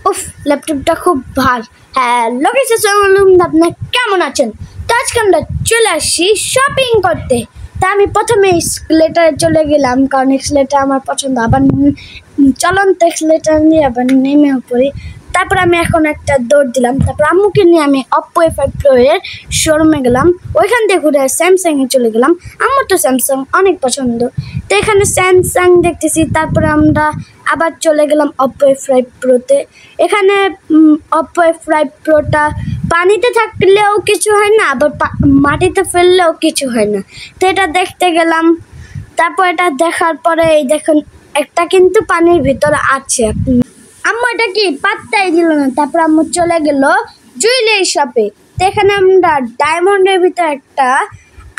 উফ, ল্যাপটপটা খুব ভার। হ্যালো গাইস, আসসালামু আলাইকুম, আপনারা কেমন আছেন? তো আজকে আমরা চলে আসছি শপিং করতে। তা আমি প্রথমে এক্সেলেটারে চলে গেলাম, কারণ এক্সেলেটার আমার পছন্দ। আবার চলন্ত এক্সেলেটার নিয়ে আবার নেমে পড়ি। তারপর আমি এখন একটা দৌড় দিলাম। তারপর আম্মুকে নিয়ে আমি Oppo A5 Pro এর শোরুমে গেলাম। ওইখান থেকে ঘুরে স্যামসাংয়ে চলে গেলাম। আমার তো স্যামসাং অনেক পছন্দ, তো এখানে স্যামসাং দেখতেছি। তারপরে আমরা আবার চলে গেলাম Oppo A5 Proতে। এখানে Oppo A5 Proটা পানিতে থাকলেও কিছু হয় না, আবার মাটিতে ফেললেও কিছু হয় না। তো এটা দেখতে গেলাম। তারপর এটা দেখার পরে এই দেখুন, একটা কিন্তু পানির ভিতরে আছে। আম্মু এটা কি পাত্তাই দিল না। তারপর আম্মু চলে গেল জুয়েলারি শপে। তো এখানে আমরা ডায়মন্ডের ভিতরে একটা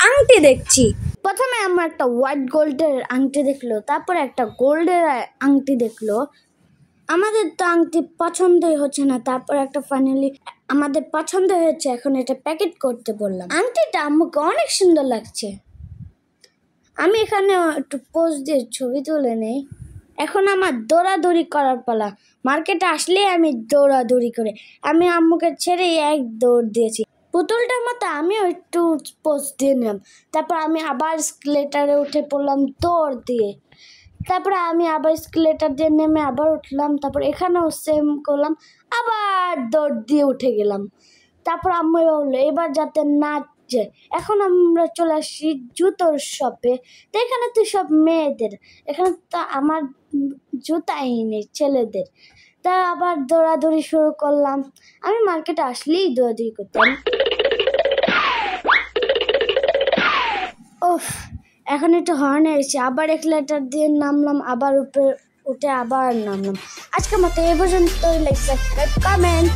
আংটি দেখছি। প্রথমে আমরা একটা হোয়াইট গোল্ডের আংটি দেখলো, তারপরে একটা গোল্ডের আংটি দেখলো। আমাদের তো আংটি পছন্দই হচ্ছে না। তারপর একটা ফাইনালি আমাদের পছন্দ হয়েছে, এখন এটা প্যাকেট করতে বললাম। আংটিটা আম্মুকে অনেক সুন্দর লাগছে। আমি এখানে একটু পোজ দিয়ে ছবি তুলে নেই। এখন আমার দৌড়াদৌড়ি করার পালা। মার্কেটে আসলেই আমি দৌড়াদৌড়ি করে আমি আম্মুকে ছেড়ে এক দৌড় দিয়েছি। পুতুলটার মতো আমিও একটু পোজ দিয়ে নিলাম। তারপর আমি আবার স্কেলেটারে উঠে পড়লাম দৌড় দিয়ে। তারপরে আমি আবার স্কেলেটার দিয়ে নেমে আবার উঠলাম। তারপর এখানেও সেম করলাম, আবার দৌড় দিয়ে উঠে গেলাম। তারপর আম্মু বললো এবার যাতে না যায়। এখন আমরা চলে আসছি জুতোর শপে। তো এখানে তো সব মেয়েদের, এখানে তো আমার জুতাই নেই ছেলেদের। তা আবার দৌড়াদৌড়ি শুরু করলাম। আমি মার্কেটে আসলেই দৌড়াদৌড়ি করতাম। ওফ, এখন একটু হর্ন এসেছে। আবার এক্সেলেটার দিয়ে নামলাম, আবার উপরে উঠে আবার নামলাম। আজকের মতো এই পর্যন্ত। Like, subscribe, comment.